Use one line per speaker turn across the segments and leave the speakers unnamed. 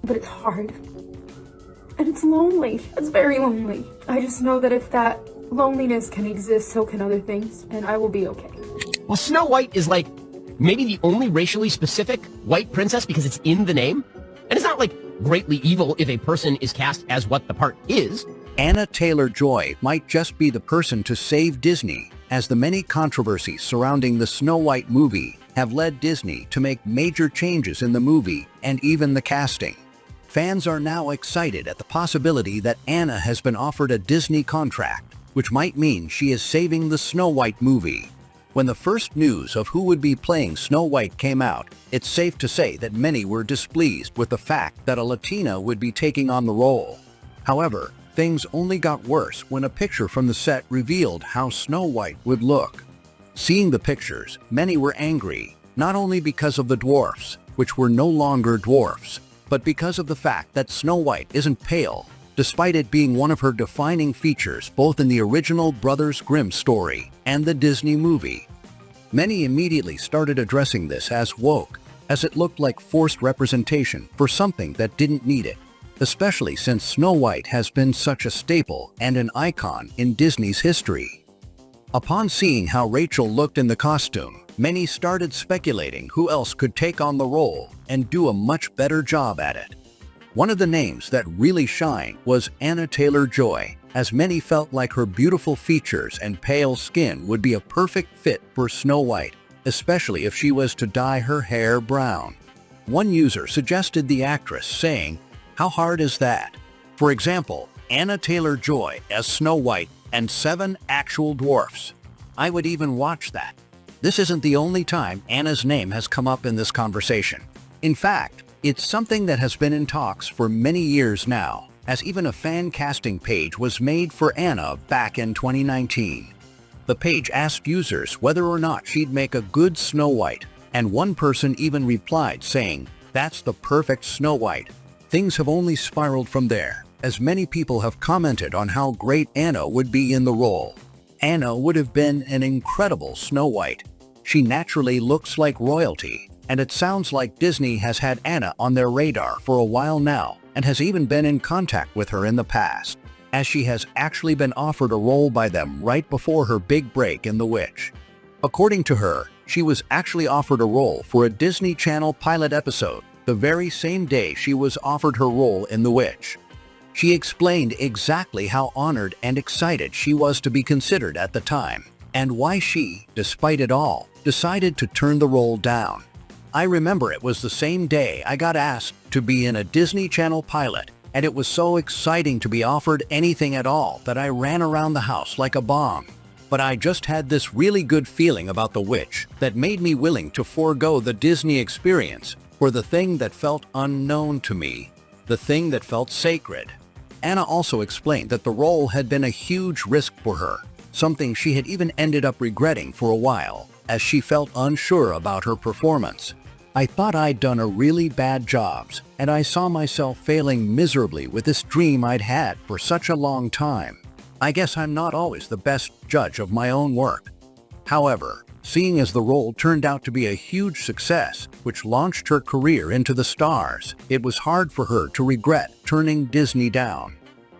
but it's hard. And it's lonely. It's very lonely. I just know that if that loneliness can exist, so can other things, and I will be okay.
Well, Snow White is like maybe the only racially specific white princess because it's in the name. And it's not like greatly evil if a person is cast as what the part is.
Anya Taylor-Joy might just be the person to save Disney, as the many controversies surrounding the Snow White movie have led Disney to make major changes in the movie and even the casting. Fans are now excited at the possibility that Anya has been offered a Disney contract, which might mean she is saving the Snow White movie. When the first news of who would be playing Snow White came out, it's safe to say that many were displeased with the fact that a Latina would be taking on the role. However, things only got worse when a picture from the set revealed how Snow White would look. Seeing the pictures, many were angry, not only because of the dwarfs, which were no longer dwarfs, but because of the fact that Snow White isn't pale, despite it being one of her defining features both in the original Brothers Grimm story and the Disney movie. Many immediately started addressing this as woke, as it looked like forced representation for something that didn't need it, especially since Snow White has been such a staple and an icon in Disney's history. Upon seeing how Rachel looked in the costume, many started speculating who else could take on the role and do a much better job at it. One of the names that really shined was Anya Taylor-Joy, as many felt like her beautiful features and pale skin would be a perfect fit for Snow White, especially if she was to dye her hair brown. One user suggested the actress, saying, "How hard is that? For example, Anya Taylor-Joy as Snow White and 7 actual dwarfs. I would even watch that." This isn't the only time Anya's name has come up in this conversation. In fact, it's something that has been in talks for many years now, as even a fan casting page was made for Anya back in 2019. The page asked users whether or not she'd make a good Snow White, and one person even replied saying, "That's the perfect Snow White." Things have only spiraled from there, as many people have commented on how great Anya would be in the role. Anya would have been an incredible Snow White. She naturally looks like royalty, and it sounds like Disney has had Anya on their radar for a while now and has even been in contact with her in the past, as she has actually been offered a role by them right before her big break in The Witch. According to her, she was actually offered a role for a Disney Channel pilot episode the very same day she was offered her role in The Witch. She explained exactly how honored and excited she was to be considered at the time, and why she, despite it all, decided to turn the role down. "I remember it was the same day I got asked to be in a Disney Channel pilot, and it was so exciting to be offered anything at all that I ran around the house like a bomb. But I just had this really good feeling about The Witch that made me willing to forego the Disney experience for the thing that felt unknown to me, the thing that felt sacred." Anya also explained that the role had been a huge risk for her, something she had even ended up regretting for a while, as she felt unsure about her performance. "I thought I'd done a really bad job, and I saw myself failing miserably with this dream I'd had for such a long time. I guess I'm not always the best judge of my own work." However, seeing as the role turned out to be a huge success, which launched her career into the stars, it was hard for her to regret turning Disney down.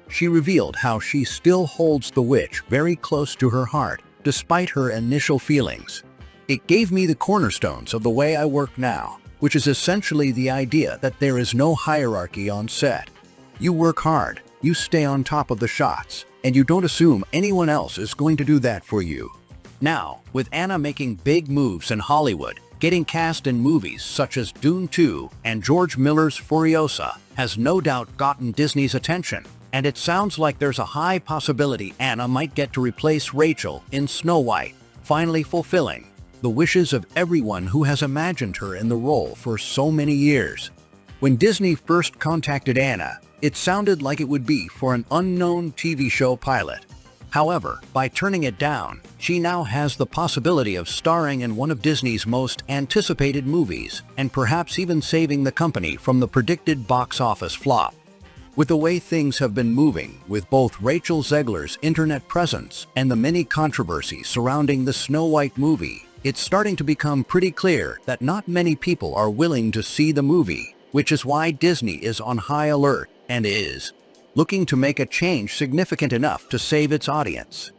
She revealed how she still holds The Witch very close to her heart, despite her initial feelings. "It gave me the cornerstones of the way I work now, which is essentially the idea that there is no hierarchy on set. You work hard, you stay on top of the shots, and you don't assume anyone else is going to do that for you." Now, with Anya making big moves in Hollywood, getting cast in movies such as Dune 2 and George Miller's Furiosa has no doubt gotten Disney's attention, and it sounds like there's a high possibility Anya might get to replace Rachel in Snow White, finally fulfilling the wishes of everyone who has imagined her in the role for so many years. When Disney first contacted Anya, it sounded like it would be for an unknown TV show pilot. However, by turning it down, she now has the possibility of starring in one of Disney's most anticipated movies, and perhaps even saving the company from the predicted box office flop. With the way things have been moving with both Rachel Zegler's internet presence and the many controversies surrounding the Snow White movie, it's starting to become pretty clear that not many people are willing to see the movie, which is why Disney is on high alert and is looking to make a change significant enough to save its audience.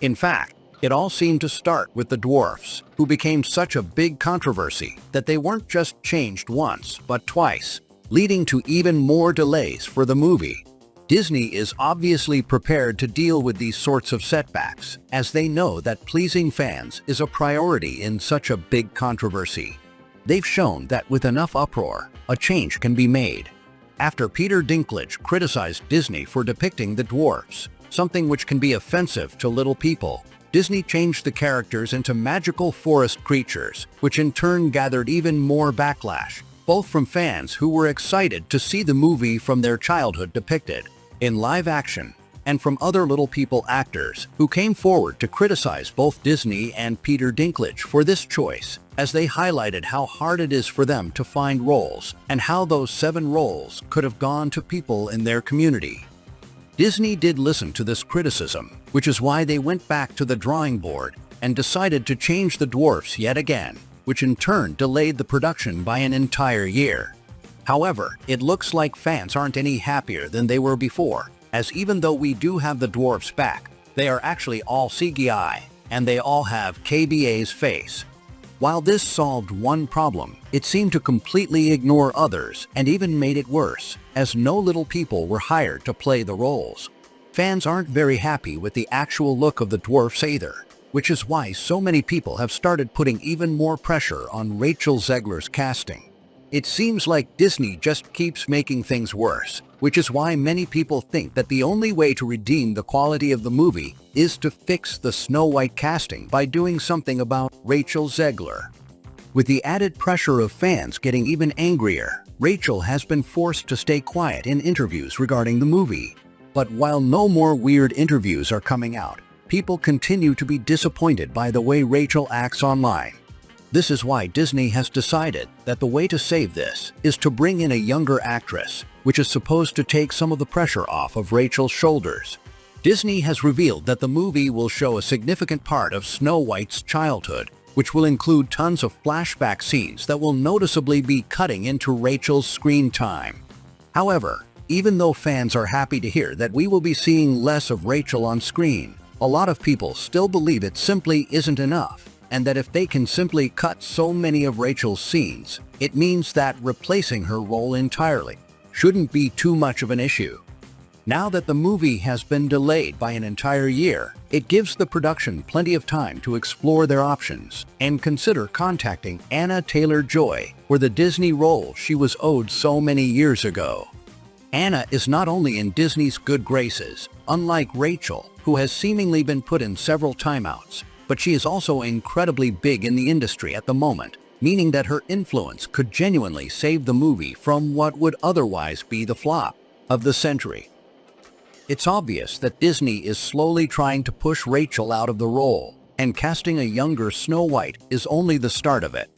In fact, it all seemed to start with the Dwarfs, who became such a big controversy that they weren't just changed once, but twice, leading to even more delays for the movie. Disney is obviously prepared to deal with these sorts of setbacks, as they know that pleasing fans is a priority in such a big controversy. They've shown that with enough uproar, a change can be made. After Peter Dinklage criticized Disney for depicting the Dwarfs, something which can be offensive to little people, Disney changed the characters into magical forest creatures, which in turn gathered even more backlash, both from fans who were excited to see the movie from their childhood depicted in live action, and from other little people actors who came forward to criticize both Disney and Peter Dinklage for this choice, as they highlighted how hard it is for them to find roles and how those 7 roles could have gone to people in their community. Disney did listen to this criticism, which is why they went back to the drawing board and decided to change the Dwarfs yet again, which in turn delayed the production by an entire year. However, it looks like fans aren't any happier than they were before, as even though we do have the Dwarfs back, they are actually all CGI, and they all have KBA's face. While this solved one problem, it seemed to completely ignore others and even made it worse, as no little people were hired to play the roles. Fans aren't very happy with the actual look of the Dwarfs either, which is why so many people have started putting even more pressure on Rachel Zegler's casting. It seems like Disney just keeps making things worse, which is why many people think that the only way to redeem the quality of the movie is to fix the Snow White casting by doing something about Rachel Zegler. With the added pressure of fans getting even angrier, Rachel has been forced to stay quiet in interviews regarding the movie. But while no more weird interviews are coming out, people continue to be disappointed by the way Rachel acts online. This is why Disney has decided that the way to save this is to bring in a younger actress, which is supposed to take some of the pressure off of Rachel's shoulders. Disney has revealed that the movie will show a significant part of Snow White's childhood, which will include tons of flashback scenes that will noticeably be cutting into Rachel's screen time. However, even though fans are happy to hear that we will be seeing less of Rachel on screen, a lot of people still believe it simply isn't enough, and that if they can simply cut so many of Rachel's scenes, it means that replacing her role entirely shouldn't be too much of an issue. Now that the movie has been delayed by an entire year, it gives the production plenty of time to explore their options and consider contacting Anya Taylor-Joy for the Disney role she was owed so many years ago. Anya is not only in Disney's good graces, unlike Rachel, who has seemingly been put in several timeouts, but she is also incredibly big in the industry at the moment, meaning that her influence could genuinely save the movie from what would otherwise be the flop of the century. It's obvious that Disney is slowly trying to push Rachel out of the role, and casting a younger Snow White is only the start of it.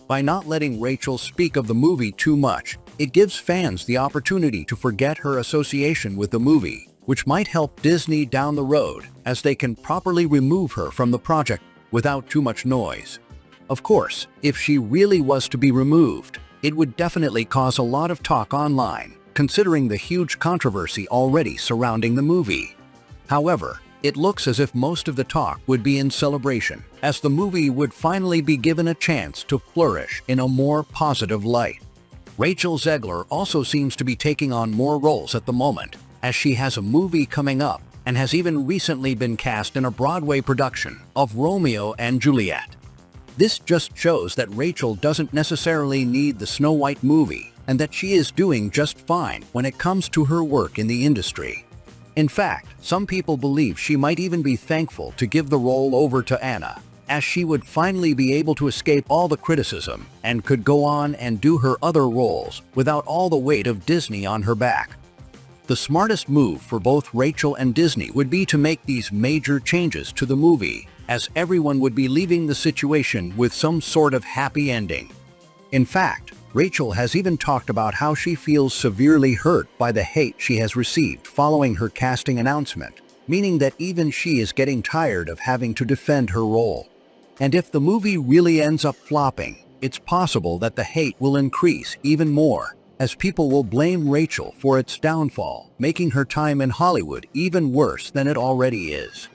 By not letting Rachel speak of the movie too much, it gives fans the opportunity to forget her association with the movie, which might help Disney down the road, as they can properly remove her from the project without too much noise. Of course, if she really was to be removed, it would definitely cause a lot of talk online, considering the huge controversy already surrounding the movie. However, it looks as if most of the talk would be in celebration, as the movie would finally be given a chance to flourish in a more positive light. Rachel Zegler also seems to be taking on more roles at the moment, as she has a movie coming up and has even recently been cast in a Broadway production of Romeo and Juliet. This just shows that Rachel doesn't necessarily need the Snow White movie and that she is doing just fine when it comes to her work in the industry. In fact, some people believe she might even be thankful to give the role over to Anya, as she would finally be able to escape all the criticism and could go on and do her other roles without all the weight of Disney on her back. The smartest move for both Rachel and Disney would be to make these major changes to the movie, as everyone would be leaving the situation with some sort of happy ending. In fact, Rachel has even talked about how she feels severely hurt by the hate she has received following her casting announcement, meaning that even she is getting tired of having to defend her role. And if the movie really ends up flopping, it's possible that the hate will increase even more, as people will blame Rachel for its downfall, making her time in Hollywood even worse than it already is.